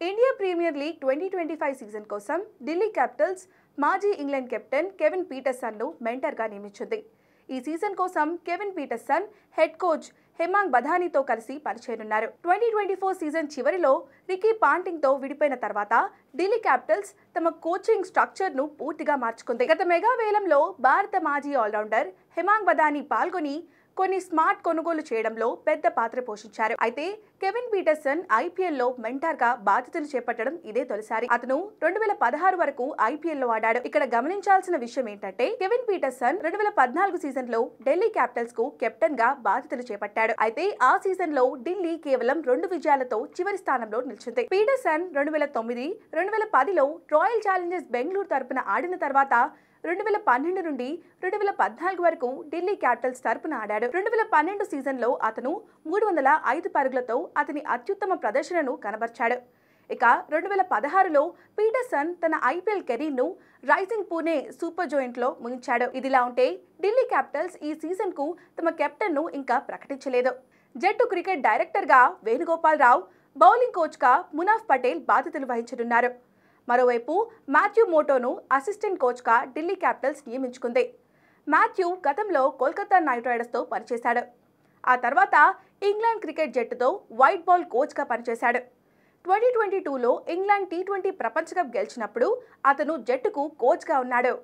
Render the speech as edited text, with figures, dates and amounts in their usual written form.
India premier league 2025 season కోసం Delhi Capitals మాజీ England captain Kevin పీటర్సన్ను మెంటర్గా నియమించింది. ఈ సీజన్ కోసం కెవిన్ పీటర్సన్ హెడ్ కోచ్ హెమాంగ్ బధానీతో కలిసి పనిచేయనున్నారు. 2024 సీజన్ చివరిలో రికీ పాంటింగ్తో విడిపోయిన తర్వాత ఢిల్లీ క్యాపిటల్స్ తమ కోచింగ్ స్ట్రక్చర్ను పూర్తిగా మార్చుకుంది. గత మెగా వేలంలో భారత మాజీ ఆల్రౌండర్ హెమాంగ్ బధానీ పాల్గొని కొన్ని స్మార్ట్ కొనుగోలు చేయడంలో పెద్ద పాత్ర పోషించారు. అయితే కెవిన్ పీటర్సన్ ఐపీఎల్లో మెంటార్గా బాధ్యతలు చేపట్టడం ఇదే తొలిసారి. అతను 2016 వరకు ఐపీఎల్లో ఆడాడు. ఇక్కడ గమనించాల్సిన విషయం ఏంటంటే కెవిన్ పీటర్సన్ 2014 సీజన్ లో ఢిల్లీ క్యాపిటల్స్ కు కెప్టెన్ గా బాధ్యతలు చేపట్టాడు. అయితే ఆ సీజన్ లో ఢిల్లీ కేవలం 2 విజయాలతో చివరి స్థానంలో నిలిచింది. పీటర్సన్ 2009, 2010లో రాయల్ ఛాలెంజర్స్ బెంగళూరు తరపున ఆడిన తర్వాత 2012 నుండి 2014 వరకు ఢిల్లీ క్యాపిటల్స్ తరపున ఆడాడు. 2012 సీజన్లో అతను 305 పరుగులతో అతని అత్యుత్తమ ప్రదర్శనను కనబర్చాడు. ఇక 2016లో పీటర్సన్ తన ఐపీఎల్ కెరీర్ను రైజింగ్ పూణే సూపర్ జోయింట్లో ముగించాడు. ఇదిలా ఉంటే ఢిల్లీ క్యాపిటల్స్ ఈ సీజన్కు తమ కెప్టెన్ను ఇంకా ప్రకటించలేదు. జట్టు క్రికెట్ డైరెక్టర్గా వేణుగోపాల్ రావు, బౌలింగ్ కోచ్గా మునాఫ్ పటేల్ బాధ్యతలు వహించనున్నారు. మరోవైపు మాథ్యూ మోటోను అసిస్టెంట్ కోచ్గా ఢిల్లీ క్యాపిటల్స్ నియమించుకుంది. మాథ్యూ గతంలో కోల్కతా నైట్ రైడర్స్తో పనిచేశాడు. ఆ తర్వాత ఇంగ్లాండ్ క్రికెట్ జట్టుతో వైట్ బాల్ కోచ్గా పనిచేశాడు. 2022లో ఇంగ్లాండ్ T20 ప్రపంచ కప్ గెలిచినప్పుడు అతను జట్టుకు కోచ్గా ఉన్నాడు.